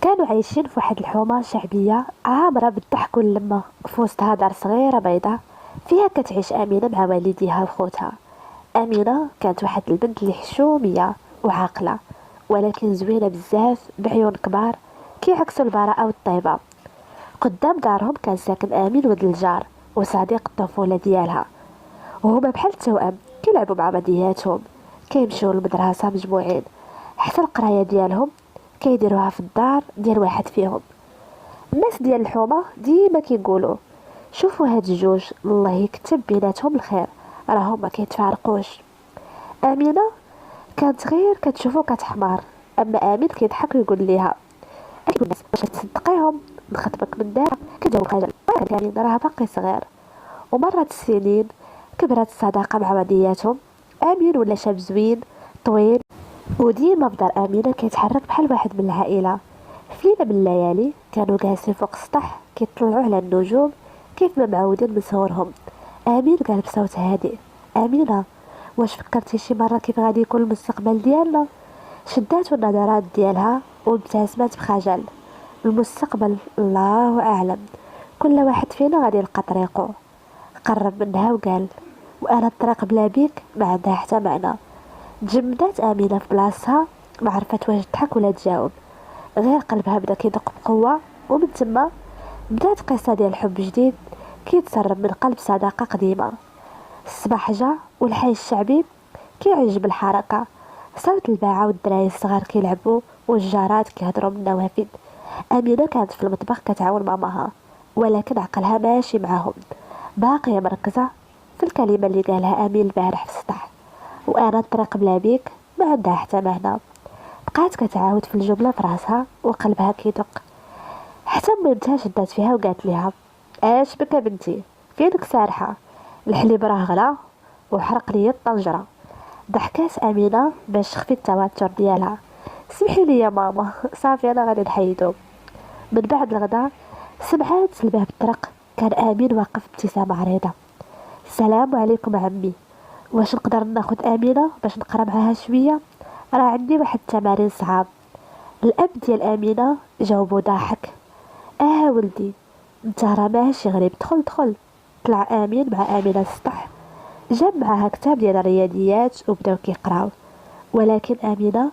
كانوا عايشين في واحد الحومة شعبية عامرة بالضحك واللمة. في وسطها دار صغيرة بيضة فيها كتعيش أمينة مع والديها وخوتها. أمينة كانت واحد البنت اللي حشومية وعاقلة، ولكن زوينة بزاف بعيون كبار كيعكسوا البراءة والطيبة. قدام دارهم كان ساكن أمين ولد الجار وصديق الطفولة ديالها، وهما بحال التوأم كيلعبوا مع بعضياتهم، كيمشيو للمدرسة مجموعين، حتى القراية ديالهم كيديروها في الدار ديال واحد فيهم. الناس ديال الحومة ديما كيقولوا شوفوا هاد الجوج الله يكتب بيناتهم الخير، راهم ما كيتفارقوش. امينه كانت غير كتشوفو كتحمار، اما امين كيضحك ويقول ليها اكيد الناس باش تصدقيهم نخطبك من دار. كتجاوب خجل ولكن امين راه باقي صغير. ومرت السنين، كبرت الصداقه مع بعضياتهم. امين ولا شاب زوين طويل، وديما في دار امينه كيتحرك بحال واحد من العائله. في ليله من الليالي كانوا جالسين فوق السطح كيطلعوا على النجوم كيف ما معودين من صغرهم. امين قال بصوت هادئ: امينه، واش فكرتي شي مره كيف غادي يكون المستقبل ديالنا؟ شدات النظرات ديالها وابتسمت بخجل. المستقبل الله اعلم، كل واحد فينا غادي يلقى طريقه. قرب منها وقال: وانا الطريق بلا بيك ما عندها حتى معنى. تجمدات امينه في بلاصتها، ما عرفت واش تضحك ولا تجاوب، غير قلبها بدا كيدق بقوه. ومن تما بدات قصه ديال حب جديد كيتسرب من قلب صداقه قديمه. الصباح جا والحي الشعبي كيعجب الحركه، صوت الباعة والدراري الصغار كيلعبوا والجارات كيهضروا من النوافذ. امينه كانت في المطبخ كتعاون ماماها، ولكن عقلها ماشي معاهم، باقيه مركزه في الكلمه اللي قالها امين البارح في السطح: وانا الطريق بلا بيك ما عندها حتى معنى. بقات كتعاود في الجمله في راسها وقلبها كيدق، حتى مامتها شدات فيها وقالت ليها: اش بك يا بنتي، فينك سارحه؟ الحليب راه غلا وحرق لي الطنجره. ضحكات امينه باش تخفي التوتر ديالها: سمحي لي يا ماما، صافي انا غادي نحيدو. من بعد الغداء سمعات الباب طرق، كان امين واقف بابتسامه عريضه: السلام عليكم عمي، واش نقدر ناخد امينه باش نقرا معاها شويه؟ راه عندي واحد التمارين صعاب. الاب ديال امينه جاوبو ضاحك: ولدي، انت راه ماشي غريب، دخل دخل. طلع امين مع امينه السطح، جاب معاها كتاب ديال الرياضيات وبداو كيقراو. ولكن امينه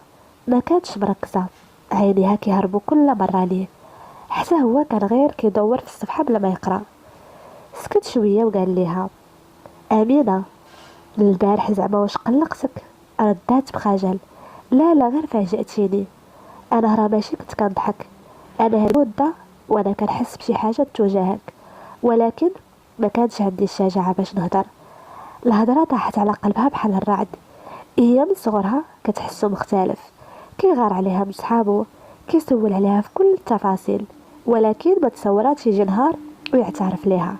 ما كانتش مركزه، عينيها كيهربوا كل مره ليه، حتى هو كان غير كيدور في الصفحه بلا ما يقرا. سكت شويه وقال ليها: امينه، البارح زعما واش قلقتك؟ ردات بخجل: لا لا، غير فاجأتيني. انا راه ماشي كنت كنضحك، انا هاد المده وانا كنحس بشي حاجه تواجهك، ولكن ما كانش عندي الشجاعه باش نهضر. الهضره طاحت على قلبها بحال الرعد. هي من صغرها كتحسو مختلف، كيغار عليها من صحابو، كيسول عليها في كل التفاصيل، ولكن ما تصوراتش يجي نهار ويعترف ليها.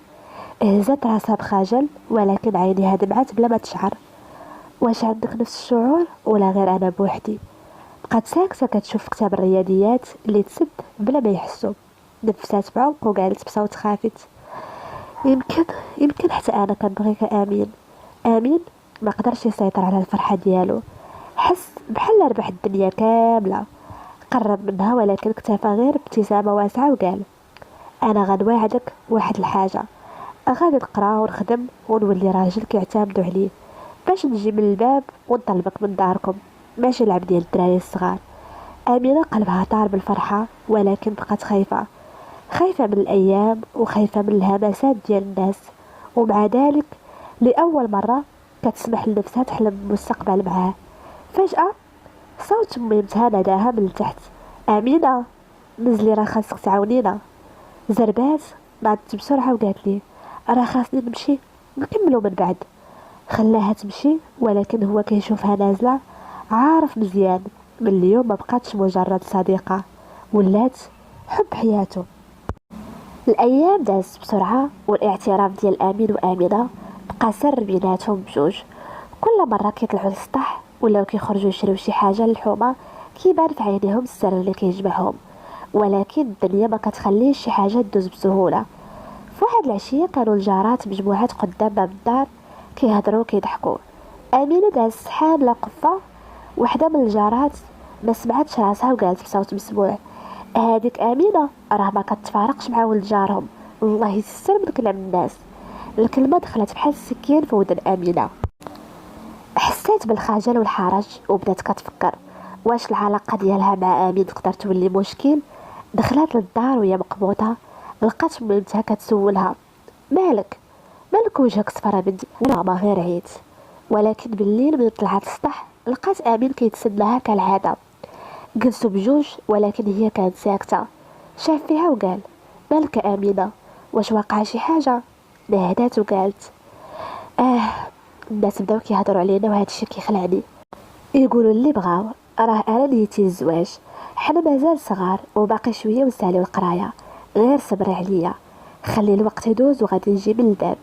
هزت راسها بخجل، ولكن عينيها دمعت بلا ما تشعر. واش عندك نفس الشعور ولا غير انا بوحدي؟ بقات ساكته كتشوف كتاب الرياضيات اللي تسد بلا ما يحسو. نفسات بعمق وقالت بصوت خافت: يمكن حتى انا كنبغيك امين. امين ما قدرش يسيطر على الفرحه ديالو، حس بحال ربح الدنيا كامله. قرب منها ولكن اكتفى غير بابتسامه واسعه وقال: انا غنواعدك واحد الحاجه، غادي نقرا ونخدم ونولي راجل كيعتمدوا عليه، باش نجي من الباب ونطلبك من داركم، ماشي لعب ديال الدراري الصغار. امينه قلبها طار بالفرحه، ولكن بقات خايفه، خايفه من الايام وخايفه من الهمسات ديال الناس. ومع ذلك لاول مره كتسمح لنفسها تحلم بالمستقبل معاه. فجاه صوت ميمتها ناداها من التحت: امينه، نزلي راه خاصك تعاونينا. زربات ناضت بسرعه وقالت لي: راه خاصني نمشي، نكملو من بعد. خلاها تمشي، ولكن هو كيشوفها نازله عارف مزيان من اليوم ما بقاتش مجرد صديقه، ولات حب حياته. الايام دازت بسرعه، والاعتراف ديال امين وامينه بقى سر بيناتهم بجوج. كل مره كيطلعوا للسطح ولاو كيخرجوا يشريو شي حاجه للحومه كيبان في عينيهم السر اللي كيجمعهم، ولكن الدنيا ما كتخليش شي حاجه تدوز بسهوله. في واحد العشيه كانوا الجارات مجموعات قدام باب الدار كيهضروا كيضحكوا. امينه دازت حامله قفه، وحده من الجارات ما سمعتش راسها وقالت بصوت مسموع: هاديك امينه راه ما كتفارقش مع ولد جارهم، الله يستر من كلام الناس. الكلمه دخلت بحال السكين في ودن امينه. حسيت بالخجل والحرج وبدات كتفكر واش العلاقه ديالها مع امين تقدر تولي مشكل. دخلت للدار وهي مقبوطه، لقات مامتها كتسولها مالك، مالك وجهك صفرا بنتي؟ ماما غير عييت. ولكن بالليل ملي طلعت السطح لقات امين كيتسناها كالعاده. جلسوا بجوج ولكن هي كانت ساكته. شاف فيها وقال مالك امينه، واش واقع شي حاجه؟ نهدات وقالت الناس بداو كيهضروا علينا وهذا الشيء كيخلعني. يقولوا اللي بغاو، راه انا نيتي الزواج، حنا مازال صغار وباقي شويه ونساليو القرايه، غير صبري عليا، خلي الوقت يدوز وغادي نجي من الباب.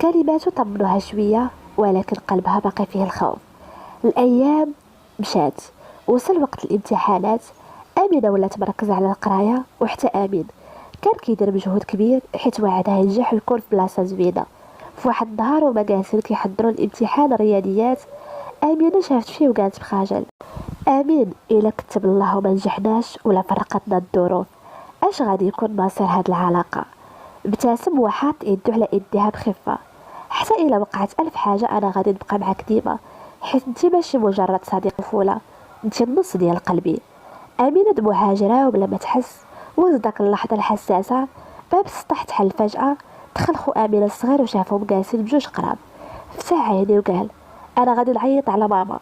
كلماته طمنوها شويه ولكن قلبها باقي فيه الخوف. الايام مشات، وصل وقت الامتحانات. امينه ولات مركزه على القرايه، وحتى امين كان كيدير مجهود كبير حيت وعدها ينجح ويكون في بلاصه زوينه. في واحد النهار وما جالسين كيحضروا الامتحان الرياضيات، امينه شافت فيه وقالت بخجل امين الا كتب الله وما نجحناش ولا فرقتنا الظروف، اش غادي يكون مصير هاد العلاقه؟ ابتسم وحاط يدو على ايديها بخفه. حتى الا وقعت الف حاجه انا غادي نبقى معاك ديما، حيت انتي ماشي مجرد صديق طفوله، انتي النص ديال قلبي. امينه دموعها جراو بلا ما تحس. وسط داك اللحظه الحساسه باب السطح تحل فجاه. دخل خو امينه الصغير وشافهم جالسين بجوج قراب. فتح عيني وقال انا غادي نعيط على ماما.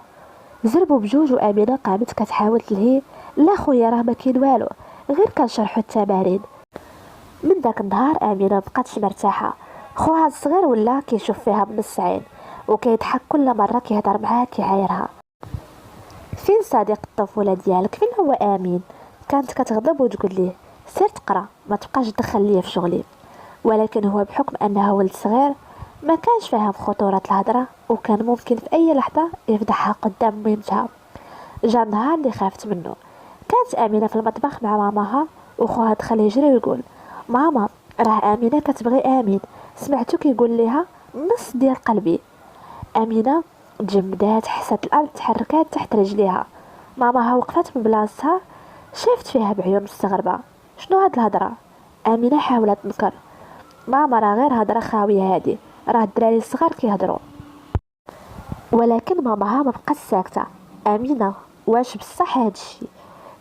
زربوا بجوج وامينه قامت كتحاول تلهي لا خويا راه ما كاين والو، غير كنشرحوا التمارين. من داك النهار امينه مبقاتش مرتاحه. خوها الصغير ولا كيشوف فيها بنص عين وكيضحك كل مره كيهضر معاها كيعايرها. فين صديق الطفوله ديالك؟ فين هو امين؟ كانت كتغضب وتقول ليه سير تقرا ما تبقاش تدخل ليا في شغلي. ولكن هو بحكم انه ولد صغير ما كانش فاهم خطوره الهضره، وكان ممكن في اي لحظه يفضحها قدام مامتها. جا نهار اللي خافت منه. كانت امينه في المطبخ مع ماماها، وخوها دخل يجري ويقول ماما راه امينه كتبغي امين، سمعتو كيقول ليها نص ديال قلبي. امينه تجمدات، حست الارض تحركات تحت رجليها. ماماها وقفت من بلاصتها، شافت فيها بعيون مستغربه شنو هاد الهضره. امينه حاولت تنكر ماما راه غير هضره خاويه هادي، راه الدراري الصغار كيهضروا. ولكن ماماها ما بقات ساكته. امينه واش بصح هادشي؟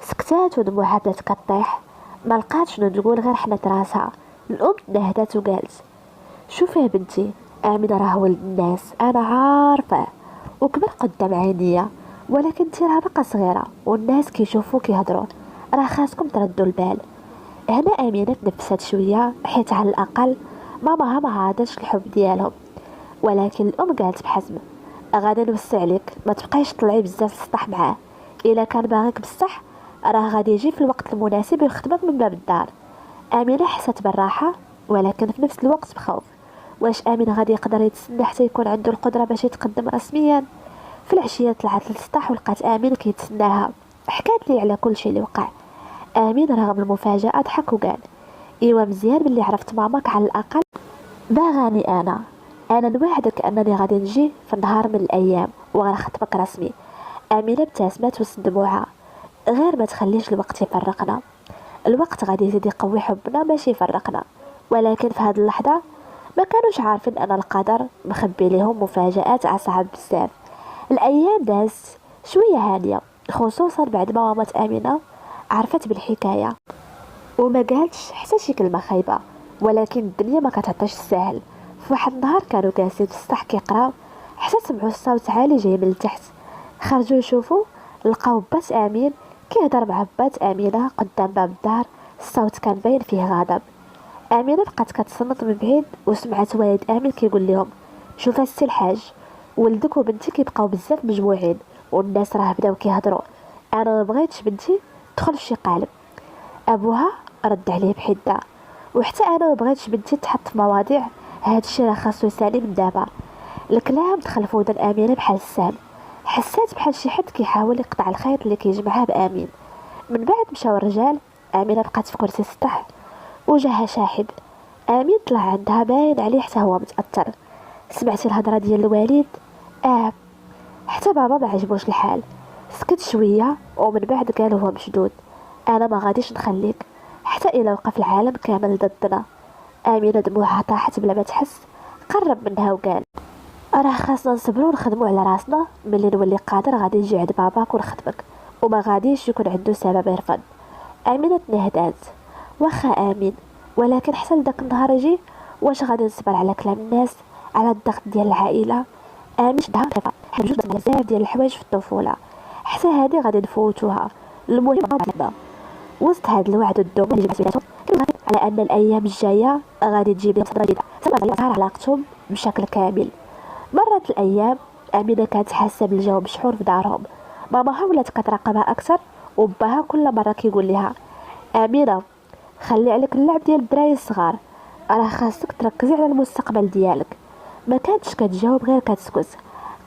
سكتات ودموعها بدات كطيح. ما لقات شنو تقول غير حنت راسها. الام نهدات وقالت شوفي يا بنتي، امينه راه ولد الناس انا عارفه وكبر قدام عينيا، ولكن انتي راه باقا صغيره والناس كيشوفوا كيهضروا، راه خاصكم تردوا البال. هنا امينه تنفست شويه حيت على الاقل ماماها ما عادش الحب ديالهم. ولكن الام قالت بحزم غادي نوسع عليك، ما تبقايش تطلعي بزاف السطح معاه، الا كان باغيك بصح راه غادي يجي في الوقت المناسب ويخدمك من باب الدار. امينه حست بالراحه ولكن في نفس الوقت بخوف. واش امين غادي يقدر يتسنى حتى يكون عنده القدره باش يتقدم رسميا؟ في العشيه طلعت للسطح ولقات امين كيتسناها. حكات لي على كل شيء اللي وقع. امين رغم المفاجاه ضحك وقال ايوا مزيان باللي عرفت ماماك على الاقل باغاني انا نوعدك انني غادي نجي في نهار من الايام وغنخطبك رسمي. امينه ابتسمت وسط دموعها غير ما تخليش الوقت يفرقنا. الوقت غادي يزيد يقوي حبنا ماشي يفرقنا. ولكن في هذه اللحظه ما كانوش عارفين ان القدر مخبي لهم مفاجآت اصعب بزاف. الايام دازت شويه هاديه، خصوصا بعد ما مامة امينه عرفت بالحكايه وما قالتش حتى شي كلمه خايبه. ولكن الدنيا ما كتعطيش السهل. في واحد النهار كانوا جالسين في السطح كيقراو، حتى سمعوا الصوت عالي جاي من التحت. خرجوا يشوفوا، لقاو بات امين كيهضر مع بات امينه قدام باب الدار. الصوت كان باين فيه غضب. امينه بقات كتصنت من بعيد وسمعت والد امين كيقول لهم شوف السي الحاج، ولدك وبنتي كيبقاو بزاف مجموعين والناس راه بداو كيهضروا، انا ما بغيتش بنتي تدخل في شي قالب. ابوها رد عليه بحده وحتى انا ما بغيتش بنتي تحط في مواضيع هادشي راه خاصو يسالي من دابا. الكلام دخل في ودن امينه بحال السهم. حسات بحال شي حد كيحاول يقطع الخيط اللي كيجمعها بامين. من بعد مشاو الرجال. امينه بقات في كرسي السطح وجهها شاحب. امين طلع عندها باين عليه حتى هو متاثر. سمعتي الهضره ديال الوالد؟ اه. حتى بابا ما عجبوش الحال. سكت شويه ومن بعد قال هو مشدود انا ما غاديش نخليك حتى الى وقف العالم كامل ضدنا. امينه دموعها طاحت بلا ما تحس. قرب منها وقال: راه خاصنا نصبروا ونخدموا على راسنا. ملي نولي قادر غادي نجي عند باباك ونخدمك، وما غاديش يكون عنده سبب يرفض. امينه تنهدات: واخا امين، ولكن حتى لداك النهار يجي واش غادي نصبر على كلام الناس، على الضغط ديال العائله؟ امين شدها خفيفه. حنا بجوج على بزاف ديال الحوايج في الطفوله، حتى هادي غادي نفوتوها. المهم بعدا وسط هاد الوعد والدوم اللي جمعت بيناتهم على ان الايام الجايه غادي تجيب لهم صدمه جديده صار علاقتهم بشكل كامل. مرت الايام. امينه كانت حاسه بالجو مشحون في دارهم. ماماها ولات كتراقبها اكثر، وباها كل مره كيقول لها: امينه، خلي عليك اللعب ديال الدراري الصغار، راه خاصك تركزي على المستقبل ديالك. ما كانتش كتجاوب، غير كتسكت،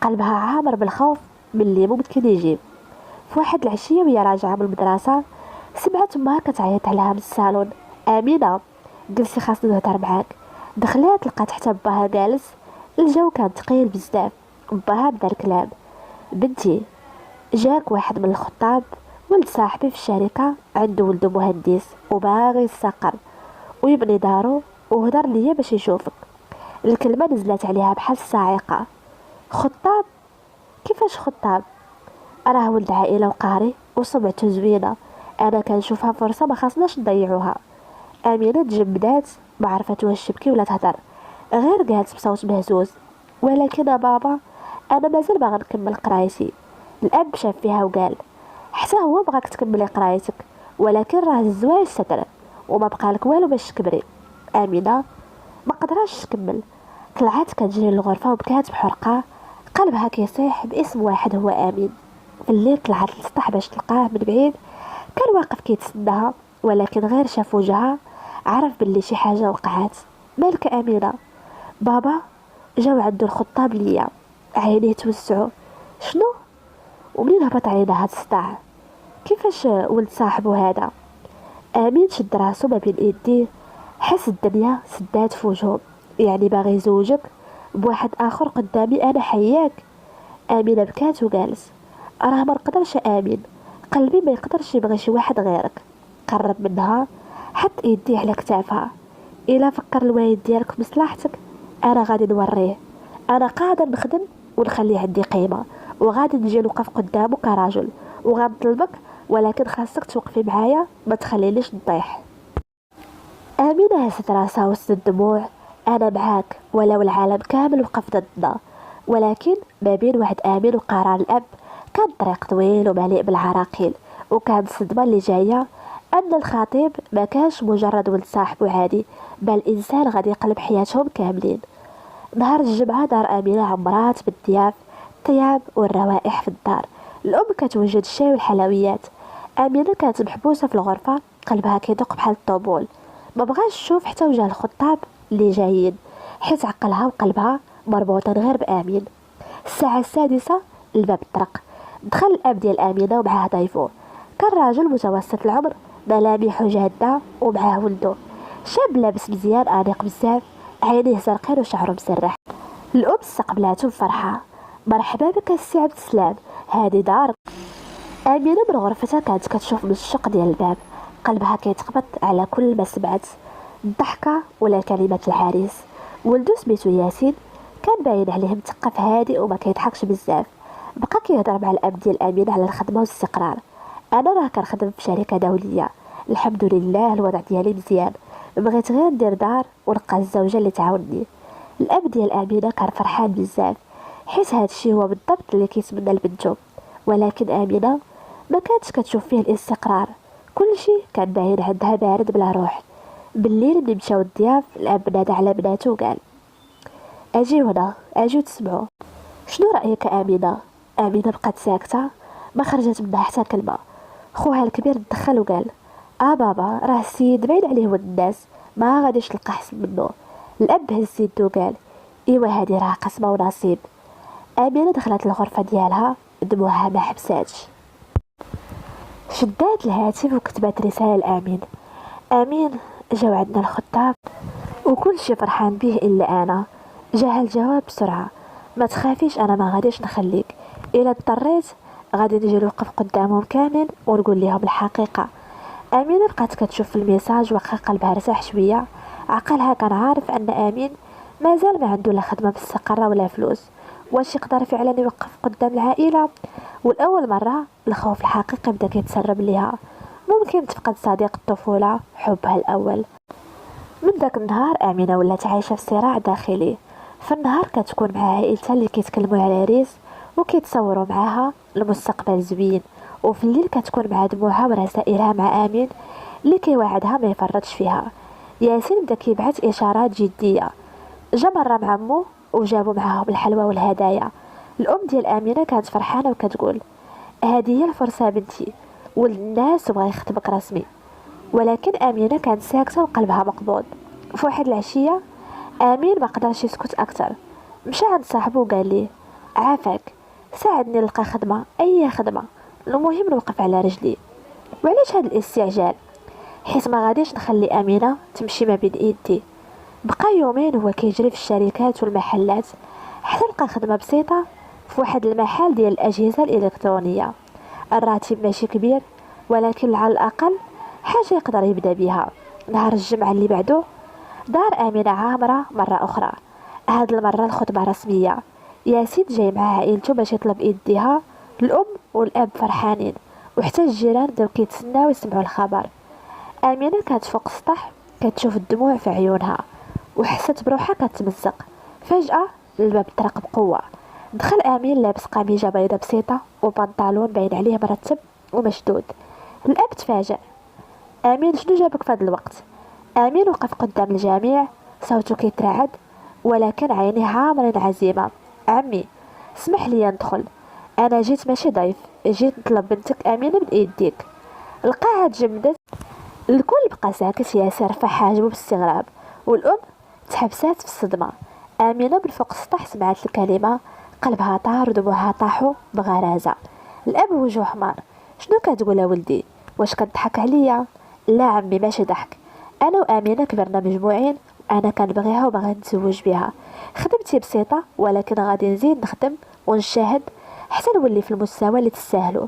قلبها عامر بالخوف من اللي ممكن يجي. في واحد العشيه وهي راجعه من المدرسه سمعت امها كتعيط عليها من الصالون: امينه، جلسي خاصني نهضر معاك. دخلات لقات حتى باها جالس. الجو كان ثقيل بزاف. باها بدا الكلام: بنتي، جاك واحد من الخطاب، ولد صاحبي في الشركه، عنده ولده مهندس وباغي يستقر ويبني دارو، وهدر ليا باش يشوفك. الكلمه نزلت عليها بحال الصاعقه. خطاب؟ كيفاش خطاب؟ راه ولد عائله وقاري وسمعته زوينه، انا كنشوفها فرصه ما خاصناش نضيعوها. امينه تجمدات، ما عرفت واش تبكي ولا تهضر، غير قالت بصوت مهزوز: ولكن يا بابا، انا مازال باغا نكمل قرايتي. الاب شاف فيها وقال: حتى هو بغاك تكملي قرايتك، ولكن راه الزواج ستر وما بقالك والو باش تكبري. امينه ما قدراش تكمل، طلعت كتجري للغرفه وبكات بحرقه، قلبها كيصيح باسم واحد هو امين. في الليل طلعت للسطح باش تلقاه من بعيد، كان واقف كيتسناها، ولكن غير شاف وجهها عرف باللي شي حاجه وقعات. مالك امينه؟ بابا جاو عندو الخطاب ليا. عينيه توسعوا: شنو؟ ومنين هبط علينا هاد الصداع؟ كيفاش ولد صاحبو هذا؟ امين شد راسو ما بين ايديه، حس الدنيا سدات في وجهه. يعني باغي يزوجك بواحد اخر قدامي انا حياك؟ امينه بكات وجالس: راه ما نقدرش امين، قلبي ما يقدرش يبغي شي واحد غيرك. قرب منها، حط ايديه على كتافها: الا فكر الوالد ديالك في مصلحتك انا غادي نوريه. انا قادر نخدم ونخلي عندي قيمه، وغادي نجي نوقف قدامه كراجل، وغنطلبك، ولكن خاصك توقفي معايا، ما تخلينيش نطيح. امينه هزت راسها وسط الدموع: انا معاك ولو العالم كامل وقف ضدنا. ولكن ما بين وعد امين وقرار الاب كان طريق طويل ومليء بالعراقيل. وكان الصدمه اللي جايه ان الخطيب ما كانش مجرد ولد صاحبه عادي، بل انسان غادي يقلب حياتهم كاملين. نهار الجمعه دار امينه عمرات بالضياف، الطياب والروائح في الدار. الام كتوجد الشاي والحلويات. امينه كانت محبوسه في الغرفه، قلبها كيدق بحال الطبول. ما بغاش تشوف حتى وجه الخطاب اللي جايين، حيت عقلها وقلبها مربوطين غير بامين. الساعه السادسة الباب طرق. دخل الاب ديال امينه ومعاه ضيفو. كان راجل متوسط العمر، ملامحه جاده ومعاه ولده، شاب لابس مزيان انيق بزاف، عينيه زرقين وشعره مسرح. الام استقبلاتو بفرحه: مرحبا بك السي عبد السلام، هادي دارك. امينه من غرفتها كانت كتشوف من الشق ديال الباب، قلبها كيتقبض على كل ما سمعت، الضحكه ولا كلمه العريس. ولدو سميتو ياسين، كان باين عليه مثقف هادئ وما كيضحكش بزاف. بقى كيهضر مع الاب ديال امينه على الخدمه والاستقرار: انا راه كنخدم في شركه دوليه، الحمد لله الوضع ديالي مزيان، بغيت غير ندير دار ونلقى الزوجه اللي تعاونني. الاب ديال امينه كان فرحان بزاف، حيت هادشي هو بالضبط اللي كيتمنى لبنتو. ولكن امينه ما كانتش كتشوف فيه الاستقرار، كلشي كان باين عندها بارد بلا روح. بالليل ملي مشاو الضياف، الاب نادى على بناتو وقال: اجيو هنا، اجيو تسمعوا. شنو رايك امينه؟ امينه بقات ساكته، ما خرجت منها حتى كلمه. خوها الكبير تدخل وقال: بابا، راه السيد باين عليه ولد الناس، ما غاديش تلقى حسن منه. الاب هز يدو وقال: ايوا هادي راه قسمه ونصيب. امينه دخلت الغرفه ديالها، دموعها ما حبساتش. شدات الهاتف وكتبت رساله لامين: امين، جاو عندنا الخطاب وكل شي فرحان به الا انا. جاها الجواب بسرعه: ما تخافيش، انا ما غاديش نخليك، الا اضطريت غادي نجي نوقف قدامهم كامل ونقول لهم الحقيقه. أمينة بقات كتشوف في الميساج واخا قلبها ارتاح شوية. عقلها كان عارف أن أمين مازال ما عنده لا خدمة بالسقرة ولا فلوس، واش يقدر فعلا يوقف قدام العائلة؟ والأول مرة الخوف الحقيقي بدا كيتسرب ليها، ممكن تفقد صديق الطفولة، حبها الأول. من داك النهار أمينة ولات عايشة في صراع داخلي. في النهار كتكون مع عائلتها اللي كيتكلموا على ريس وكيتصوروا معاها المستقبل زوين، وفي الليل كتكون مع دموعها ورسائلها مع امين اللي كيوعدها ما يفرطش فيها. ياسين بدا كيبعت اشارات جديه، جا مره مع عمو وجابوا معاهم الحلوى والهدايا. الام ديال امينه كانت فرحانه وكتقول هذه هي الفرصه بنتي، ولد الناس وبغى يخطبك رسمي. ولكن امينه كانت ساكته وقلبها مقبوض. في واحد العشيه امين ما قدرش يسكت اكثر، مشى عند صاحبه وقال ليه عافاك، ساعدني نلقى خدمه، اي خدمه، المهم نوقف على رجلي. وعلاش هذا الاستعجال؟ حيت ما غاديش نخلي امينه تمشي ما بين ايدي. بقى يومين هو كيجري في الشركات والمحلات حتى لقى خدمه بسيطه في واحد المحل ديال الاجهزه الالكترونيه. الراتب ماشي كبير، ولكن على الاقل حاجه يقدر يبدا بها. نهار الجمعه اللي بعده دار امينه عامره مره اخرى، هاد المره الخطبه رسميه. ياسين جاي مع عائلته باش يطلب ايديها. الام والاب فرحانين، وحتى الجيران بداو كيتسناو يسمعوا الخبر. امينه كانت فوق السطح كتشوف الدموع في عيونها، وحست بروحها كتمزق. فجاه الباب طرق بقوه. دخل امين لابس قميجه بيضه بسيطه وبنطلون باين عليه مرتب ومشدود. الاب تفاجأ. امين شنو جابك في هذا الوقت؟ امين وقف قدام الجميع، صوته كيترعد ولكن عينيه عامرين عزيمه. عمي اسمح لي ندخل، انا جيت ماشي ضيف، جيت نطلب بنتك امينه من ايديك. القاعه تجمدت، الكل بقى ساكت. ياسر رفع حاجبه باستغراب، والام تحبسات في الصدمه. امينه من فوق السطح سمعت الكلمه، قلبها طار ودموعها طاحوا بغرازه. الاب وجهه حمار. شنو كتقول ولدي؟ واش كتضحك عليا؟ لا عمي ماشي ضحك، انا وامينه كبرنا مجموعين، انا كنبغيها وباغي نتزوج بها. خدمتي بسيطه ولكن غادي نزيد نخدم ونجتهد حتى نولي في المستوى اللي تستاهلوا.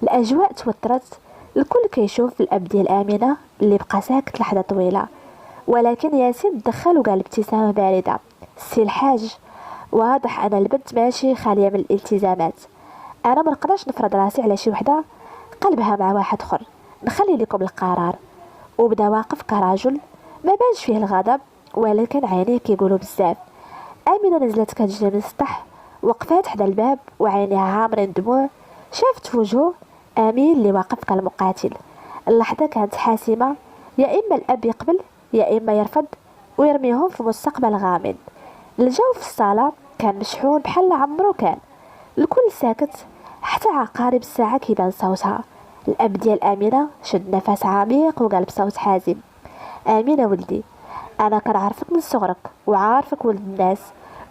الاجواء توترت، الكل كيشوف الاب ديال امينه اللي بقى ساكت لحظه طويله. ولكن ياسين دخل وقال ابتسامه بارده سي الحاج، واضح انا البنت ماشي خاليه من الالتزامات، انا ما نقدرش نفرض راسي على شي وحده قلبها مع واحد اخر، نخلي لكم القرار. وبدا واقف كرجل، ما بانش فيه الغضب ولكن عينيه كيقولوا بزاف. امينه نزلت كتجري من السطح، وقفات حدا الباب وعينيها عامرين دموع. شافت في وجهه امين اللي واقف كالمقاتل. اللحظه كانت حاسمه، يا اما الاب يقبل يا اما يرفض ويرميهم في مستقبل غامض. الجو في الصاله كان مشحون بحال عمرو كان، الكل ساكت حتى عقارب الساعه كيبان صوتها. الاب ديال امينه شد نفس عميق وقال بصوت حازم امينه ولدي، انا كنعرفك من صغرك وعارفك ولد الناس،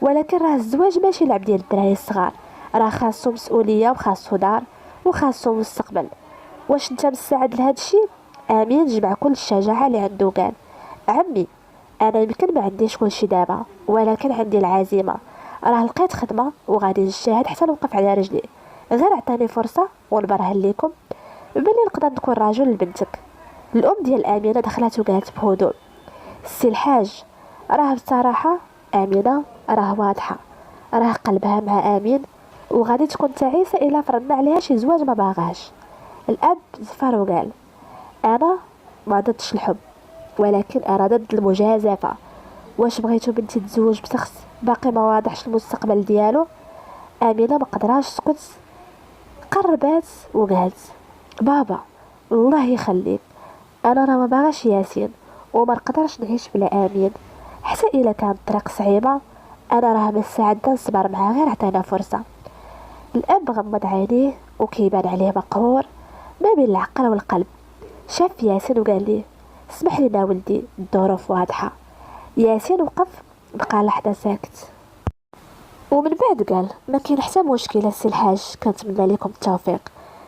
ولكن راه الزواج ماشي لعب ديال الدراري الصغار، راه خاصو مسؤوليه وخاصو دار وخاصو مستقبل. واش انت مستعد لهذا الشيء؟ امين جمع كل الشجاعه اللي عنده قال عمي، انا يمكن ما عنديش كل شيء دابا ولكن عندي العزيمه، راه لقيت خدمه وغادي نجتهد حتى نوقف على رجلي، غير عطاني فرصه ونبرهن لكم بلي نقدر نكون راجل لبنتك. الام ديال امينه دخلت وقالت بهدوء السي الحاج، راه بصراحه امينه راه واضحه، راه قلبها مع امين وغادي تكون تعيسه الا فرضنا عليها شي زواج ما باغاش. الاب زفر وقال انا ما ضدش الحب ولكن انا ضد المجازفه. واش بغيتو بنتي تزوج بشخص باقي ما واضحش المستقبل ديالو؟ امينه ما قدراش تسكت، قربات وقالت بابا الله يخليك، انا راه ما باغاش ياسين وما نقدرش نعيش بلا امين، حتى الا كانت الطريق صعيبه انا راه مستعده نصبر معاه غير عطينا فرصه. الاب غمض عينيه وكيبان عليه مقهور ما بين العقل والقلب. شاف ياسين وقال ليه اسمح لنا ولدي الظروف واضحه. ياسين وقف بقى لحظه ساكت ومن بعد قال ما كاين حتى مشكله السي الحاج، كنتمنى لكم التوفيق.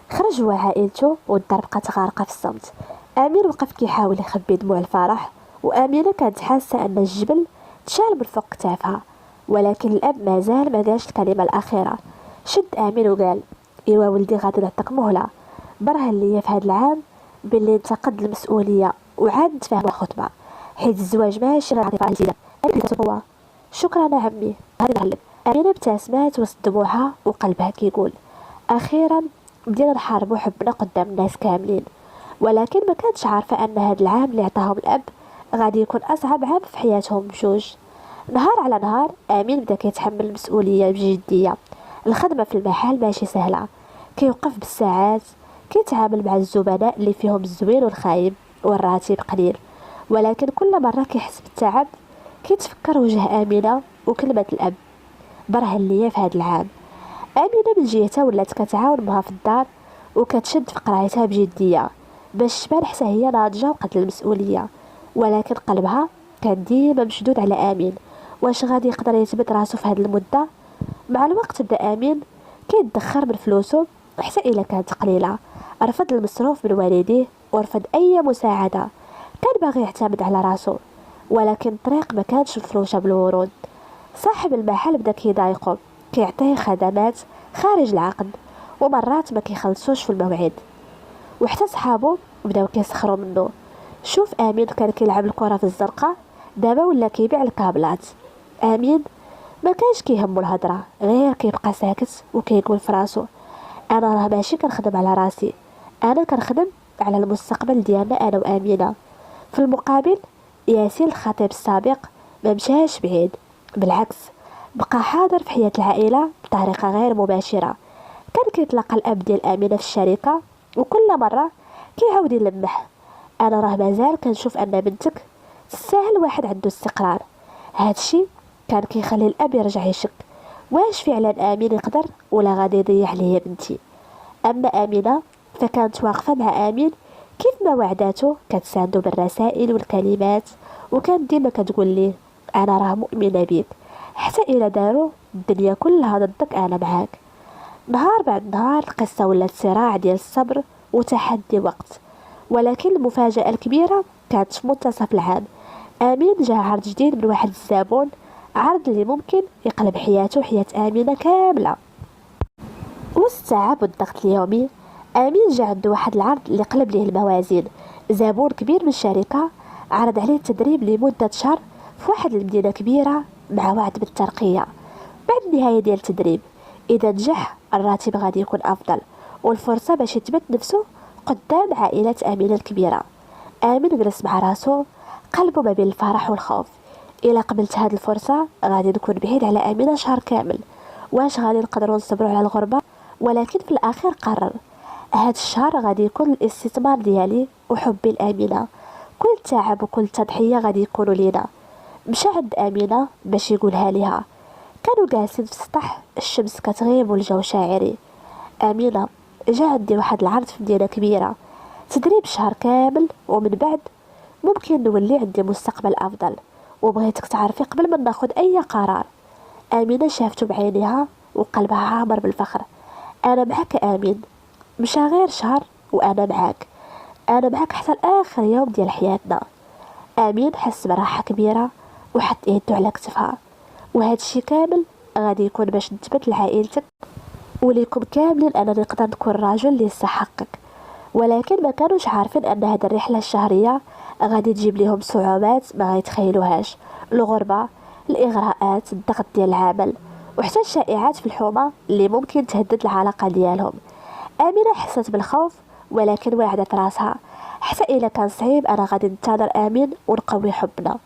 خرج هو عائلته والدار بقات غارقه في الصمت. امين وقف كيحاول يخبي دموع الفرح، وامينه كانت حاسه ان الجبل تشال من فوق كتافها. ولكن الاب مازال ما قالش الكلمه الاخيره. شد امين وقال ايوا ولدي غادي نعطيك مهله، برهن ليا في هذا العام باللي انت قد المسؤوليه وعاد تفهم الخطبه، حيت الزواج ماشي غير عاطفه جديده. هو شكرا عمي هذه نعلم. امينه ابتسمات وسط دموعها وقلبها كيقول اخيرا بدينا نحاربوا حبنا قدام الناس كاملين. ولكن ما كانتش عارفه ان هذا العام اللي عطاهم الاب غادي يكون اصعب عام في حياتهم بجوج. نهار على نهار امين بدا كيتحمل المسؤوليه بجديه. الخدمه في المحل ماشي سهله، كيوقف بالساعات، كيتعامل مع الزبناء اللي فيهم الزوين والخايب والراتب قليل. ولكن كل مره كيحس بالتعب كيتفكر وجه امينه وكلمه الاب برهن ليا في هذا العام. امينه من جهتها ولات كتعاون معها في الدار وكتشد في قرايتها بجديه باش تبان حتى هي ناضجه وقد المسؤوليه. ولكن قلبها كان ديما مشدود على امين، واش غادي يقدر يثبت راسو في هذه المده؟ مع الوقت بدا امين كيدخر من فلوسه حتى الا كانت قليله، رفض المصروف من والديه ورفض اي مساعده. كان باغي يعتمد على راسو، ولكن الطريق ما كانش مفروشه بالورود. صاحب المحل بدا كيضايقو، كيعطيه خدمات خارج العقد ومرات ما كيخلصوش في الموعد، وحتى صحابو بداو كيسخروا منه. شوف امين كان كيلعب الكره في الزرقاء، دابا ولا كيبيع الكابلات. امين ما كانش كيهمو الهضره، غير كيبقى ساكت وكيقول في راسو انا راه ماشي كنخدم على راسي، انا كنخدم على المستقبل ديالنا انا وامينه. في المقابل ياسين الخطيب السابق ما مشاش بعيد، بالعكس بقى حاضر في حياة العائلة بطريقة غير مباشرة. كان كيتلاقى الاب ديال امينه في الشركه وكل مره كيعاود يلمح انا راه مازال كنشوف ان بنتك تستاهل واحد عنده استقرار. هادشي كان كيخلي الاب يرجع يشك واش فعلا امين يقدر ولا غادي يضيع عليا بنتي. اما امينه فكانت واقفه مع امين كيف ما وعداتو، كتساندو بالرسائل والكلمات، وكانت ديما كتقول ليه انا راه مؤمنه بيك حتى الا داروا الدنيا كلها ضدك انا معاك. نهار بعد نهار القصة ولات صراع ديال الصبر وتحدي وقت. ولكن المفاجأة الكبيرة كانت في منتصف العام. امين جا عرض جديد من واحد الزبون، عرض اللي ممكن يقلب حياته وحياة امينه كامله. وسط التعب والضغط اليومي امين جا عنده واحد العرض اللي قلب ليه الموازين. زبون كبير من الشركه عرض عليه التدريب لمده شهر في واحد المدينه كبيره مع وعد بالترقيه بعد النهايه ديال التدريب. اذا نجح الراتب غادي يكون افضل والفرصه باش يثبت نفسه قدام عائله امينه الكبيره. امين جلس مع راسو، قلبه ما بين الفرح والخوف. الا قبلت هاد الفرصه غادي نكون بعيد على امينه شهر كامل، واش غادي نقدروا نصبروا على الغربه؟ ولكن في الاخير قرر هاد الشهر غادي يكون الاستثمار ديالي وحبي لامينه، كل تعب وكل تضحيه غادي يكونوا لينا. مشى عند امينه باش يقولها ليها. كانوا جالسين في السطح، الشمس كتغيب والجو شاعري. امينه جا عندي واحد العرض في مدينه كبيره، تدريب شهر كامل ومن بعد ممكن نولي عندي مستقبل افضل، وبغيتك تعرفي قبل ما ناخد اي قرار. امينه شافته بعينيها وقلبها عامر بالفخر. انا معك امين، مشى غير شهر وانا معاك، انا معاك حتى لاخر يوم ديال حياتنا. امين حس براحه كبيره وحط يدو على كتفها. وهذا الشيء كامل غادي يكون باش نثبت لعائلتك وليكم كاملين انا نقدر نكون الراجل اللي يستحقك. ولكن ما كانوش عارفين ان هذه الرحله الشهريه غادي تجيب لهم صعوبات ما غيتخيلوهاش، الغربه، الاغراءات، الضغط ديال العمل، وحتى الشائعات في الحومه اللي ممكن تهدد العلاقه ديالهم. امينه حست بالخوف ولكن وعدت راسها حتى الا كان صعيب انا غادي ننتظر امين ونقوي حبنا.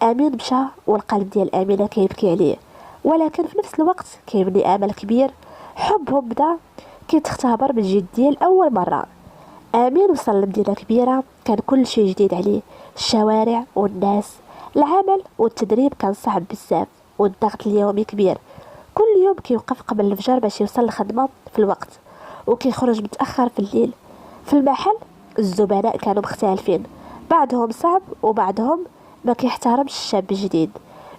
امين مشى والقلب ديال امينه كيبكي عليه، ولكن في نفس الوقت كيبني امل كبير. حبهم بدا كيتختبر بالجديه لاول مره. امين وصل لمدينه كبيره، كان كل شيء جديد عليه، الشوارع والناس، العمل والتدريب كان صعب بزاف والضغط اليومي كبير. كل يوم كيوقف قبل الفجر باش يوصل الخدمه في الوقت وكيخرج متاخر في الليل. في المحل الزبناء كانوا مختلفين، بعضهم صعب وبعضهم ما كيحترمش الشاب الجديد.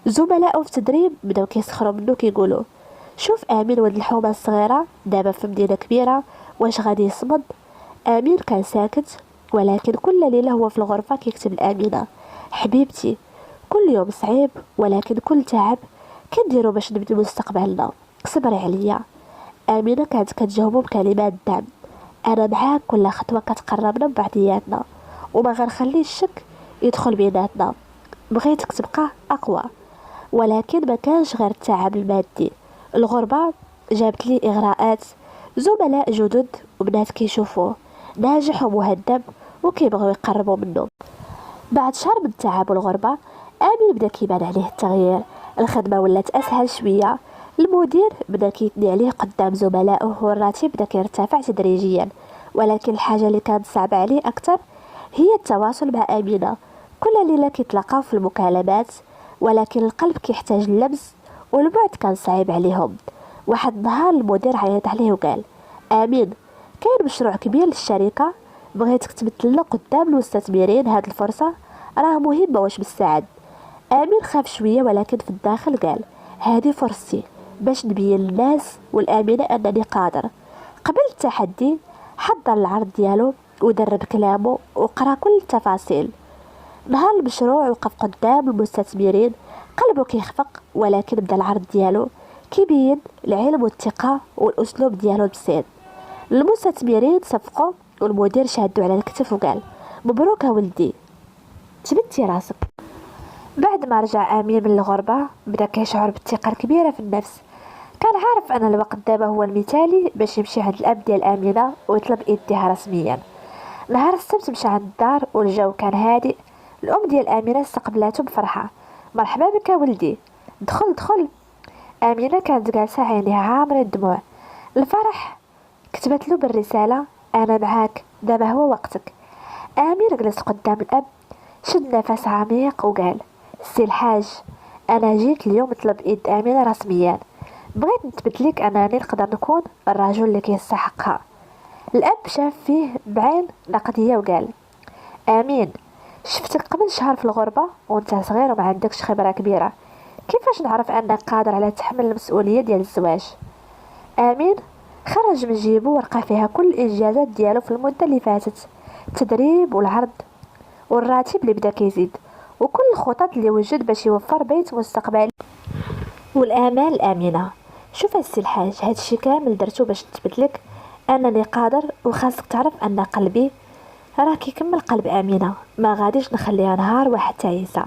زملاء في التدريب بداو كيسخروا منه كيقولوا شوف امين ولد الحومه الصغيره دابا في مدينه كبيره واش غادي يصمد؟ امين كان ساكت، ولكن كل ليله هو في الغرفه كيكتب لامينه حبيبتي كل يوم صعيب ولكن كل تعب كنديرو باش نبني مستقبلنا، صبري عليا. امينه كانت كتجاوبو بكلمات دعم. انا معاك، كل خطوه كتقربنا ببعضياتنا وما غنخلي الشك يدخل بيناتنا. بغيتك تبقى اقوى، ولكن ما كانش غير التعب المادي. الغربه جابت لي اغراءات، زملاء جدد وبنات كيشوفوه ناجح ومهذب وكيبغيو يقربوا منه. بعد شهر من التعب والغربة، آمين بدا كيبان عليه التغيير. الخدمة ولات أسهل شوية، المدير بدا كيثني عليه قدام زملائه والراتب بدا كيرتفع تدريجيا. ولكن الحاجة اللي كانت صعبة عليه أكتر هي التواصل مع آمينة. كل ليلة كيتلاقاو في المكالمات، ولكن القلب كيحتاج اللمس والبعد كان صعيب عليهم. واحد النهار المدير عيط عليه وقال: آمين، كاين مشروع كبير للشركة، بغيتك تمثلنا قدام المستثمرين. هاد الفرصة راه مهمة واش مستعد؟ آمين خاف شوية، ولكن في الداخل قال: هذه فرصتي باش نبين للناس والآمنة أنني قادر. قبل التحدي حضر العرض ديالو ودرب كلامه وقرا كل التفاصيل. نهار المشروع وقف قدام المستثمرين قلبه كيخفق، ولكن بدا العرض ديالو كيبين العلم والثقة والأسلوب ديالو البسيط. المستثمرين صفقوا والمدير شادو على الكتف وقال: مبروك يا ولدي، تبتي راسك. بعد ما رجع امين من الغربة بدا كيشعر بالثقة الكبيرة في النفس. كان عارف ان الوقت دابا هو المثالي باش يمشي عند الاب ديال امينة ويطلب ايديها رسميا. نهار السبت مشى عند الدار والجو كان هادئ. الام ديال امينة استقبلته بفرحة: مرحبا بك يا ولدي، دخل دخل. امينة كانت جالسة عينيها عامرة الدموع. الفرح كتبت له بالرسالة: انا معاك، دابا هو وقتك. امير جلس قدام الاب، شد نفس عميق وقال: سي الحاج، انا جيت اليوم نطلب ايد امينة رسميا. بغيت نثبت لك انني نقدر نكون الرجل اللي كيستحقها. الاب شاف فيه بعين نقدية وقال: امين، شفتك قبل شهر في الغربة وانت صغير وما عندكش خبرة كبيرة، كيفاش نعرف انك قادر على تحمل المسؤولية ديال الزواج؟ امين خرج من جيبه ورقة فيها كل الانجازات ديالو في المدة اللي فاتت، التدريب والعرض والراتب اللي بدا كيزيد وكل الخطط اللي وجد باش يوفر بيت مستقبلي والآمال الآمنة. شوف السي الحاج، هادشي كامل درتو باش نثبت لك انني قادر، وخاصك تعرف ان قلبي راه كيكمل قلب آمنة، ما غاديش نخليها نهار واحد تعيسة.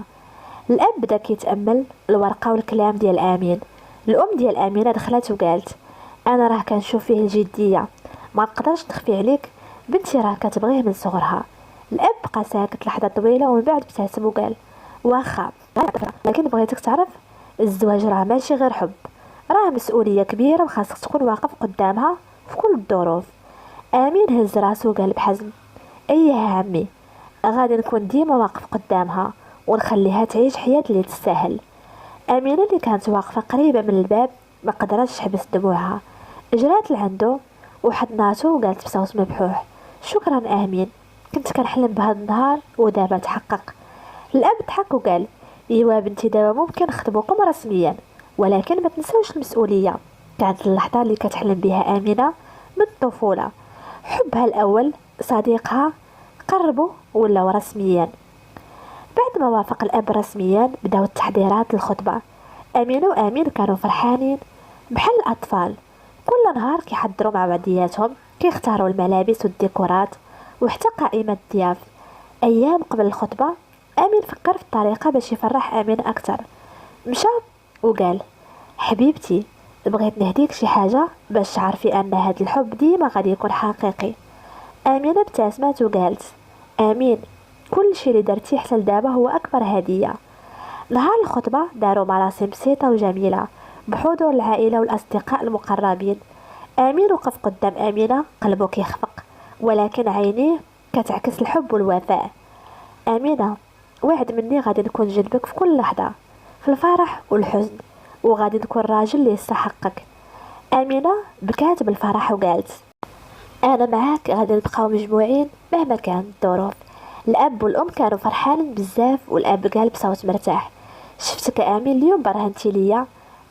الاب بدا كيتامل الورقه والكلام ديال امين. الام ديال امينه دخلت وقالت: انا راه كنشوف فيه الجديه، ما نقدرش نخفي عليك، بنتي راه كتبغيه من صغرها. الاب بقى ساكت لحظه طويله ومن بعد ابتسم وقال: واخا، لكن بغيتك تعرف الزواج راه ماشي غير حب، راه مسؤوليه كبيره وخاصك تكون واقف قدامها في كل الظروف. امين هز راسو وقال بحزم: ايه يا عمي، غادي نكون ديما واقف قدامها ونخليها تعيش حياة اللي تستاهل. امينه اللي كانت واقفه قريبه من الباب ما قدرتش تحبس دموعها، جرات لعندو وحضناتو وقالت بصوت مبحوح: شكرا امين، كنت كنحلم بهذا النهار ودابا تحقق. الاب ضحك وقال: ايوا بنتي، دابا ممكن نخطبوكم رسميا، ولكن ما تنسوش المسؤوليه. كانت اللحظه اللي كتحلم بها امينه من الطفوله، حبها الاول، صديقها، قربوا ولاو رسميا. بعد ما وافق الأب رسميا بداو التحضيرات للخطبة. أمينة وأمين كانوا فرحانين بحال الأطفال، كل نهار كيحضروا مع بعضياتهم، كيختاروا الملابس والديكورات وحتى قائمة الضياف. أيام قبل الخطبة أمين فكر في الطريقة باش يفرح أمينة أكتر. مشى وقال: حبيبتي، بغيت نهديك شي حاجة باش تعرفي أن هاد الحب ديما غادي يكون حقيقي. أمينة ابتسمت وقالت: آمين، كل شيء اللي درتيه حتى لدابا هو أكبر هدية. نهار الخطبة داروا مراسم بسيطة وجميلة بحضور العائلة والأصدقاء المقربين. آمين وقف قدام آمينة قلبه كيخفق، ولكن عينيه كتعكس الحب والوفاء. آمينة، وعد مني غادي نكون جنبك في كل لحظة، في الفرح والحزن، وغادي نكون راجل اللي يستحقك. آمينة بكات بالفرح وقالت: أنا معاك، غادي نبقاو مجموعين مهما كانت الظروف. الاب والام كانوا فرحانين بزاف، والاب قال بصوت مرتاح: شفتك امين، اليوم برهنتي ليا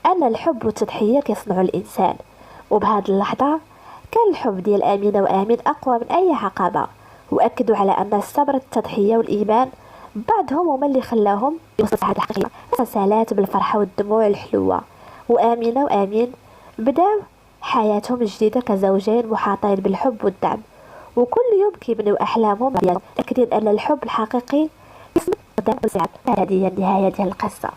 ان الحب والتضحيه كيصنعوا الانسان. وبهذه اللحظه كان الحب ديال امينه وامين اقوى من اي عقبه، واكدوا على ان الصبر، التضحيه والايمان بعضهم هما اللي خلاهم يوصلوا لهذه الحقيقه. رسالات بالفرحه والدموع الحلوه، وامينه وامين بداو حياتهم الجديده كزوجين محاطين بالحب والدعم. وكل يوم كيبنيو احلامهم متاكدين ان الحب الحقيقي قدام. هذه هي النهايه ديال القصه.